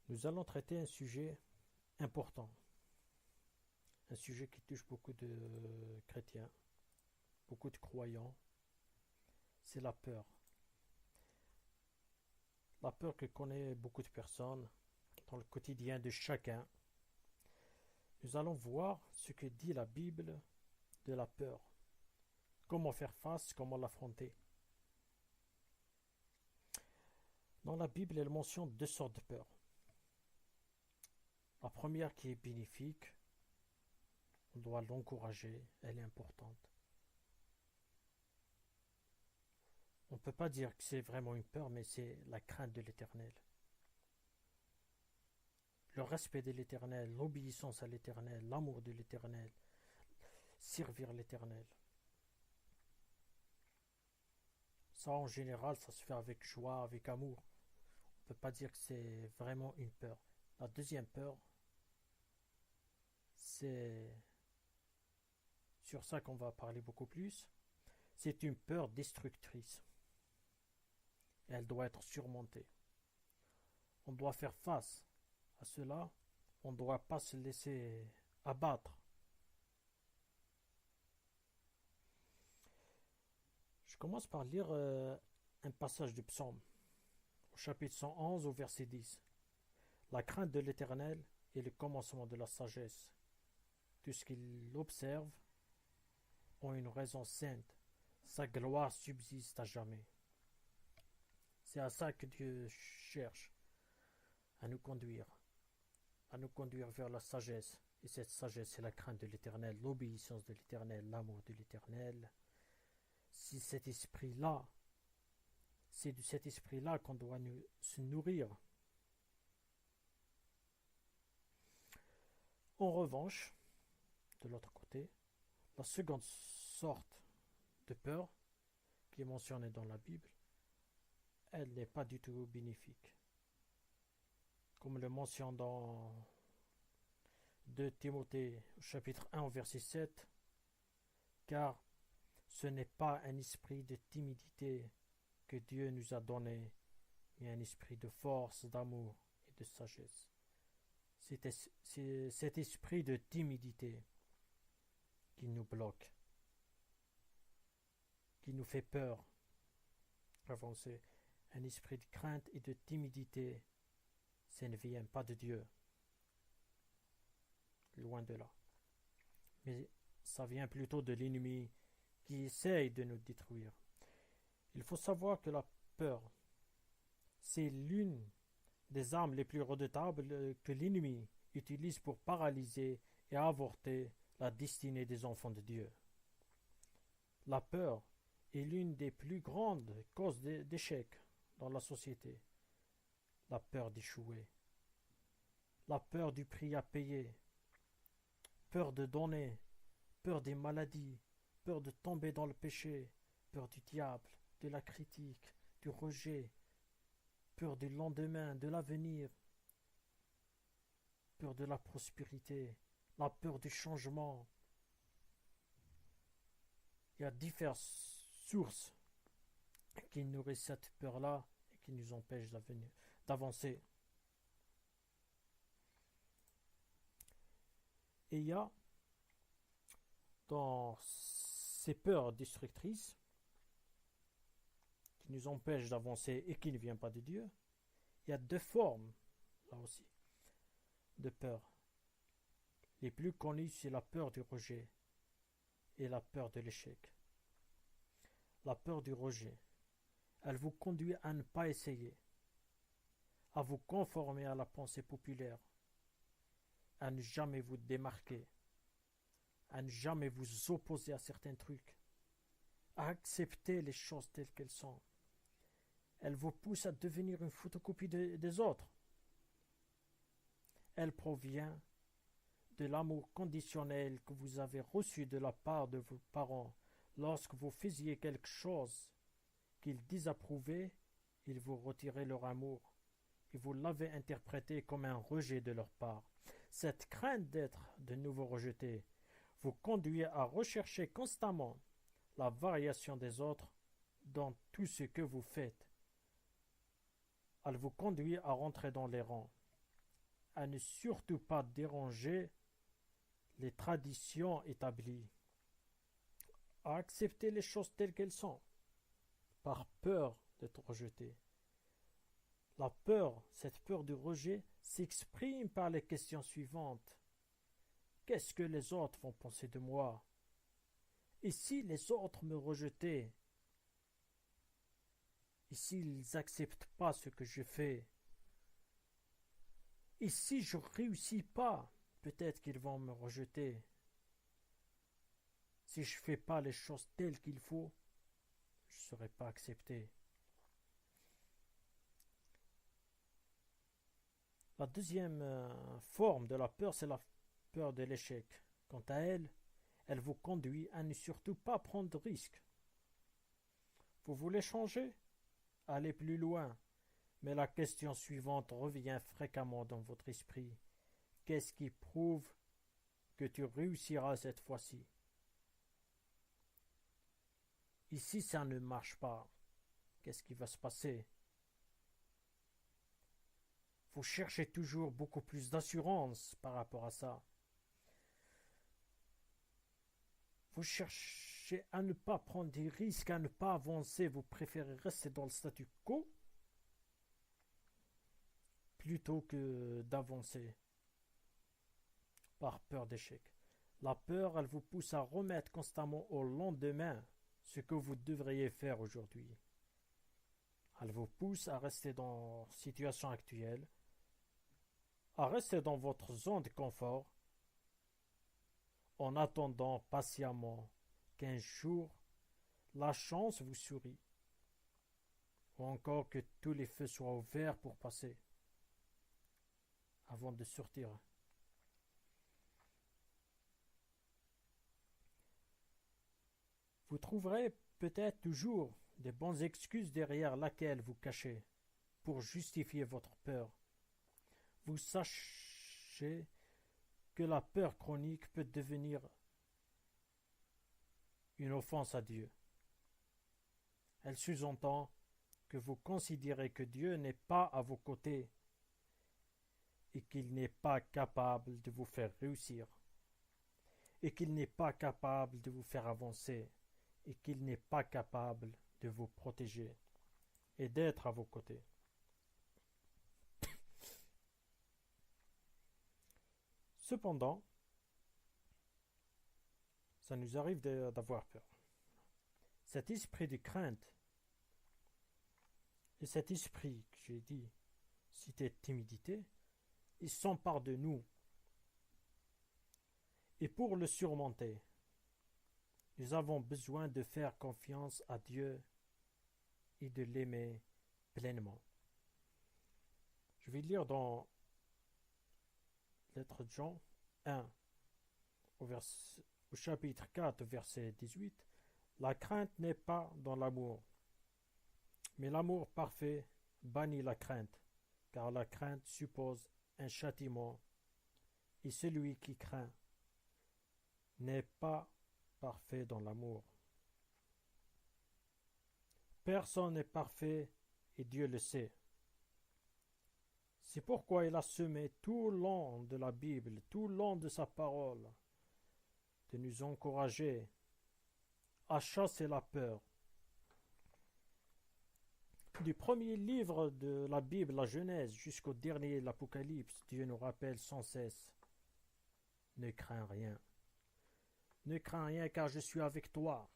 Nous allons traiter un sujet important, un sujet qui touche beaucoup de chrétiens, beaucoup de croyants, c'est la peur. La peur que connaissent beaucoup de personnes dans le quotidien de chacun. Nous allons voir ce que dit la Bible de la peur, comment faire face, comment l'affronter. Dans la Bible, elle mentionne deux sortes de peur. La première qui est bénéfique, on doit l'encourager, elle est importante. On ne peut pas dire que c'est vraiment une peur, mais c'est la crainte de l'Éternel. Le respect de l'Éternel, l'obéissance à l'Éternel, l'amour de l'Éternel, servir l'Éternel. Ça, en général, ça se fait avec joie, avec amour. On ne peut pas dire que c'est vraiment une peur. La deuxième peur, c'est sur ça qu'on va parler beaucoup plus. C'est une peur destructrice. Elle doit être surmontée. On doit faire face à cela. On ne doit pas se laisser abattre. Je commence par lire un passage du psaume, au chapitre 111, au verset 10. La crainte de l'Éternel est le commencement de la sagesse. Tout ce qu'il observe ont une raison sainte. Sa gloire subsiste à jamais. C'est à ça que Dieu cherche, à nous conduire vers la sagesse. Et cette sagesse, c'est la crainte de l'Éternel, l'obéissance de l'Éternel, l'amour de l'Éternel. Si cet esprit-là, c'est de cet esprit-là qu'on doit se nourrir. En revanche, de l'autre côté, la seconde sorte de peur qui est mentionnée dans la Bible, elle n'est pas du tout bénéfique. Comme le mentionne dans 2 Timothée chapitre 1 verset 7, car ce n'est pas un esprit de timidité que Dieu nous a donné, mais un esprit de force, d'amour et de sagesse. C'est cet esprit de timidité qui nous bloque, qui nous fait peur avancer. Un esprit de crainte et de timidité, ça ne vient pas de Dieu. Loin de là. Mais ça vient plutôt de l'ennemi qui essaye de nous détruire. Il faut savoir que la peur, c'est l'une des armes les plus redoutables que l'ennemi utilise pour paralyser et avorter la destinée des enfants de Dieu. La peur est l'une des plus grandes causes d'échec dans la société. La peur d'échouer, la peur du prix à payer, peur de donner, peur des maladies, peur de tomber dans le péché, peur du diable, de la critique, du rejet, peur du lendemain, de l'avenir, peur de la prospérité, la peur du changement. Il y a diverses sources qui nourrissent cette peur-là et qui nous empêchent d'avancer. Et il y a dans ces peurs destructrices qui nous empêchent d'avancer et qui ne viennent pas de Dieu, il y a deux formes, là aussi, de peur. Les plus connues, c'est la peur du rejet et la peur de l'échec. La peur du rejet, elle vous conduit à ne pas essayer, à vous conformer à la pensée populaire, à ne jamais vous démarquer, à ne jamais vous opposer à certains trucs, à accepter les choses telles qu'elles sont. Elle vous pousse à devenir une photocopie des autres. Elle provient de l'amour conditionnel que vous avez reçu de la part de vos parents. Lorsque vous faisiez quelque chose qu'ils désapprouvaient, ils vous retiraient leur amour et vous l'avez interprété comme un rejet de leur part. Cette crainte d'être de nouveau rejeté vous conduit à rechercher constamment la variation des autres dans tout ce que vous faites. Elle vous conduit à rentrer dans les rangs. à ne surtout pas déranger les traditions établies, à accepter les choses telles qu'elles sont, par peur d'être rejeté. La peur, cette peur du rejet, s'exprime par les questions suivantes. Qu'est-ce que les autres vont penser de moi? Et si les autres me rejetaient? Et s'ils n'acceptent pas ce que je fais? Et si je ne réussis pas, peut-être qu'ils vont me rejeter. Si je ne fais pas les choses telles qu'il faut, je ne serai pas accepté. La deuxième forme de la peur, c'est la peur de l'échec. Quant à elle, elle vous conduit à ne surtout pas prendre de risques. Vous voulez changer? Allez plus loin. Mais la question suivante revient fréquemment dans votre esprit. Qu'est-ce qui prouve que tu réussiras cette fois-ci? Et si ça ne marche pas, qu'est-ce qui va se passer? Vous cherchez toujours beaucoup plus d'assurance par rapport à ça. Vous cherchez à ne pas prendre des risques, à ne pas avancer. Vous préférez rester dans le statu quo plutôt que d'avancer par peur d'échec. La peur, elle vous pousse à remettre constamment au lendemain ce que vous devriez faire aujourd'hui. Elle vous pousse à rester dans la situation actuelle, à rester dans votre zone de confort, en attendant patiemment qu'un jour la chance vous sourie, ou encore que tous les feux soient ouverts pour passer, avant de sortir. Vous trouverez peut-être toujours des bonnes excuses derrière laquelle vous cachez pour justifier votre peur. Vous sachez que la peur chronique peut devenir une offense à Dieu. Elle sous-entend que vous considérez que Dieu n'est pas à vos côtés et qu'il n'est pas capable de vous faire réussir, et qu'il n'est pas capable de vous faire avancer, et qu'il n'est pas capable de vous protéger et d'être à vos côtés. Cependant, ça nous arrive d'avoir peur. Cet esprit de crainte et cet esprit que j'ai dit, cité timidité, il s'empare de nous. Et pour le surmonter, nous avons besoin de faire confiance à Dieu et de l'aimer pleinement. Je vais lire dans lettre de Jean 1, au chapitre 4, verset 18. La crainte n'est pas dans l'amour, mais l'amour parfait bannit la crainte, car la crainte suppose un châtiment, et celui qui craint n'est pas parfait dans l'amour. Personne n'est parfait et Dieu le sait. C'est pourquoi il a semé tout le long de la Bible, tout le long de sa parole, de nous encourager à chasser la peur. Du premier livre de la Bible, la Genèse, jusqu'au dernier, l'Apocalypse, Dieu nous rappelle sans cesse: ne crains rien. Ne crains rien car je suis avec toi.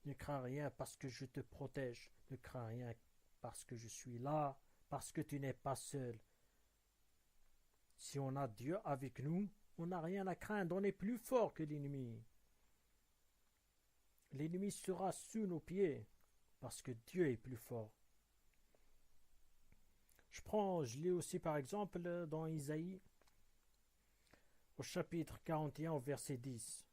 Ne crains rien parce que je te protège. Ne crains rien parce que je suis là, parce que tu n'es pas seul. Si on a Dieu avec nous, on n'a rien à craindre, on est plus fort que l'ennemi. L'ennemi sera sous nos pieds parce que Dieu est plus fort. Je lis aussi par exemple dans Isaïe, au chapitre 41, au verset 10.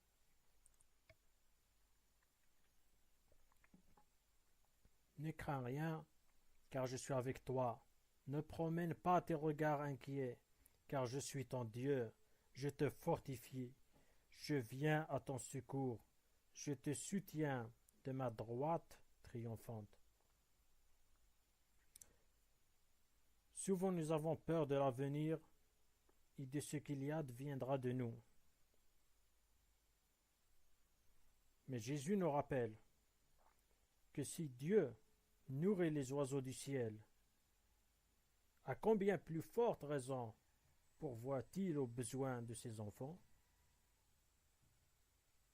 Ne crains rien, car je suis avec toi. Ne promène pas tes regards inquiets, car je suis ton Dieu. Je te fortifie. Je viens à ton secours. Je te soutiens de ma droite triomphante. Souvent nous avons peur de l'avenir et de ce qu'il y adviendra de nous. Mais Jésus nous rappelle que si Dieu nourrit les oiseaux du ciel, à combien plus forte raison pourvoit-il aux besoins de ses enfants?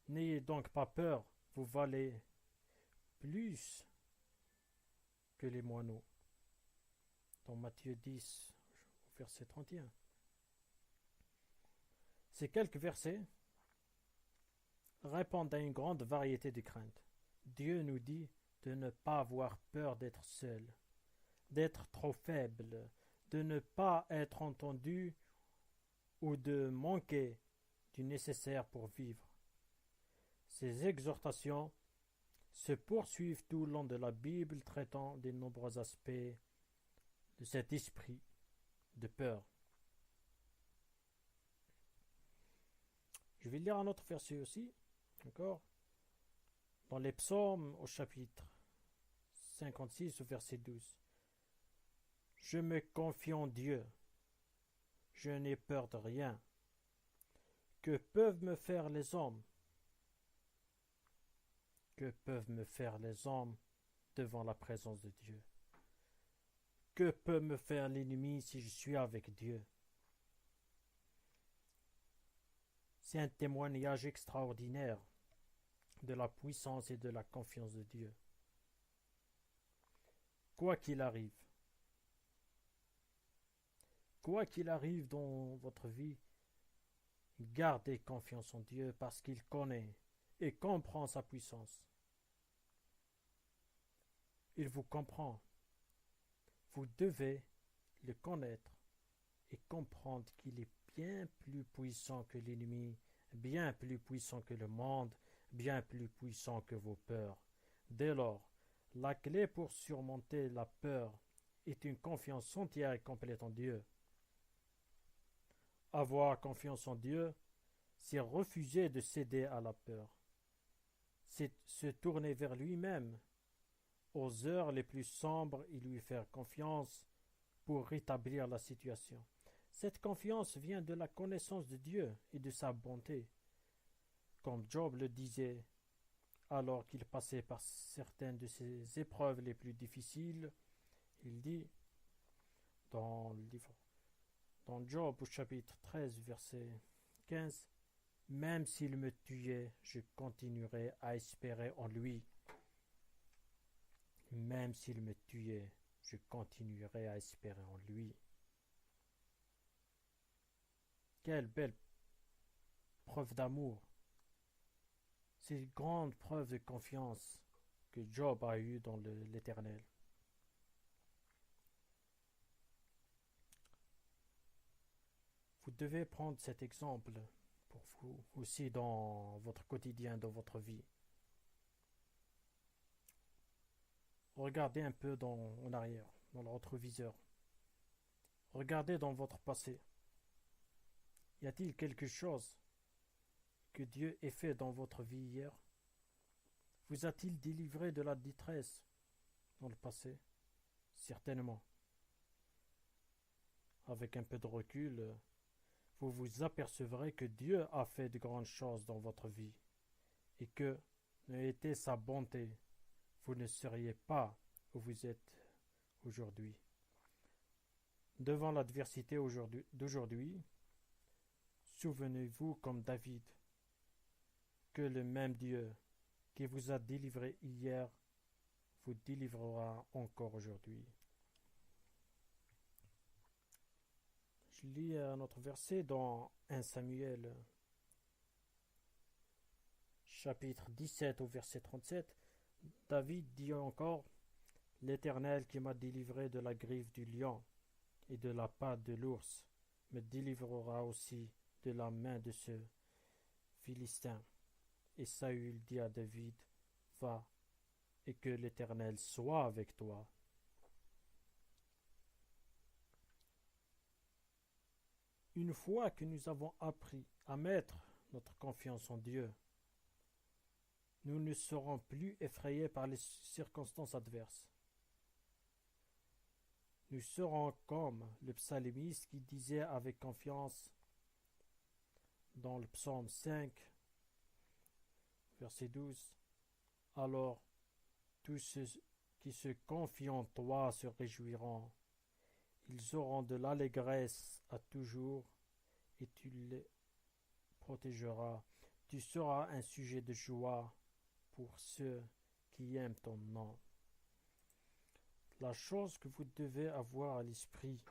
N'ayez donc pas peur, vous valez plus que les moineaux. Dans Matthieu 10, verset 31. Ces quelques versets répondent à une grande variété de craintes. Dieu nous dit de ne pas avoir peur d'être seul, d'être trop faible, de ne pas être entendu ou de manquer du nécessaire pour vivre. Ces exhortations se poursuivent tout le long de la Bible, traitant des nombreux aspects de cet esprit de peur. Je vais lire un autre verset aussi, d'accord? Dans les psaumes au chapitre 56 au verset 12. Je me confie en Dieu, je n'ai peur de rien. Que peuvent me faire les hommes? Que peuvent me faire les hommes devant la présence de Dieu? Que peut me faire l'ennemi si je suis avec Dieu? C'est un témoignage extraordinaire de la puissance et de la confiance de Dieu. Quoi qu'il arrive dans votre vie, gardez confiance en Dieu parce qu'il connaît et comprend sa puissance. Il vous comprend. Vous devez le connaître et comprendre qu'il est bien plus puissant que l'ennemi, bien plus puissant que le monde, bien plus puissant que vos peurs. Dès lors, la clé pour surmonter la peur est une confiance entière et complète en Dieu. Avoir confiance en Dieu, c'est refuser de céder à la peur. C'est se tourner vers lui-même aux heures les plus sombres et lui faire confiance pour rétablir la situation. Cette confiance vient de la connaissance de Dieu et de sa bonté. Comme Job le disait, alors qu'il passait par certaines de ses épreuves les plus difficiles, il dit dans Job au chapitre 13, verset 15, « Même s'il me tuait, je continuerai à espérer en lui. » Même s'il me tuait, je continuerai à espérer en lui. Quelle belle preuve d'amour. C'est une grande preuve de confiance que Job a eue dans l'Éternel. Vous devez prendre cet exemple pour vous aussi dans votre quotidien, dans votre vie. Regardez un peu en arrière, dans le rétroviseur. Regardez dans votre passé. Y a-t-il quelque chose que Dieu ait fait dans votre vie hier? Vous a-t-il délivré de la détresse dans le passé? Certainement. Avec un peu de recul, vous vous apercevrez que Dieu a fait de grandes choses dans votre vie et que, n'ait été sa bonté, vous ne seriez pas où vous êtes aujourd'hui. Devant l'adversité d'aujourd'hui, souvenez-vous comme David que le même Dieu qui vous a délivré hier vous délivrera encore aujourd'hui. Je lis un autre verset dans 1 Samuel, chapitre 17 au verset 37. David dit encore, « L'Éternel qui m'a délivré de la griffe du lion et de la patte de l'ours me délivrera aussi de la main de ce Philistin. » Et Saül dit à David, « Va, et que l'Éternel soit avec toi. » Une fois que nous avons appris à mettre notre confiance en Dieu, nous ne serons plus effrayés par les circonstances adverses. Nous serons comme le psalmiste qui disait avec confiance dans le psaume 5, verset 12, alors tous ceux qui se confient en toi se réjouiront. Ils auront de l'allégresse à toujours et tu les protégeras. Tu seras un sujet de joie pour ceux qui aiment ton nom. La chose que vous devez avoir à l'esprit,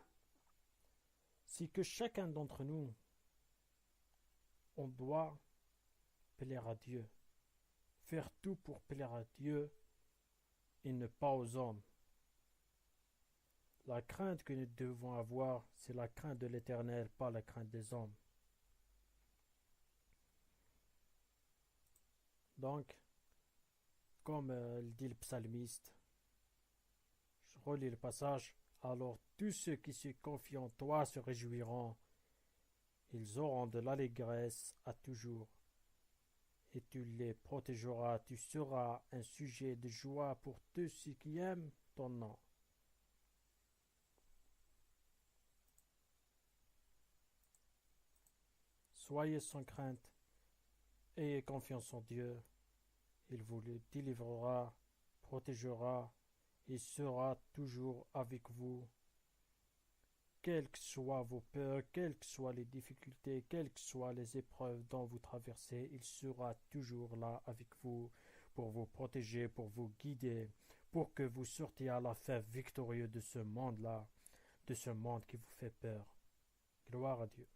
c'est que chacun d'entre nous, on doit plaire à Dieu, faire tout pour plaire à Dieu et ne pas aux hommes. La crainte que nous devons avoir, c'est la crainte de l'Éternel, pas la crainte des hommes. Donc, comme le dit le psalmiste, je relis le passage, alors tous ceux qui se confient en toi se réjouiront, ils auront de l'allégresse à toujours, et tu les protégeras, tu seras un sujet de joie pour tous ceux qui aiment ton nom. Soyez sans crainte, ayez confiance en Dieu, il vous le délivrera, protégera, et sera toujours avec vous. Quelles que soient vos peurs, quelles que soient les difficultés, quelles que soient les épreuves dont vous traversez, il sera toujours là avec vous pour vous protéger, pour vous guider, pour que vous sortiez à la fin victorieux de ce monde-là, de ce monde qui vous fait peur. Gloire à Dieu.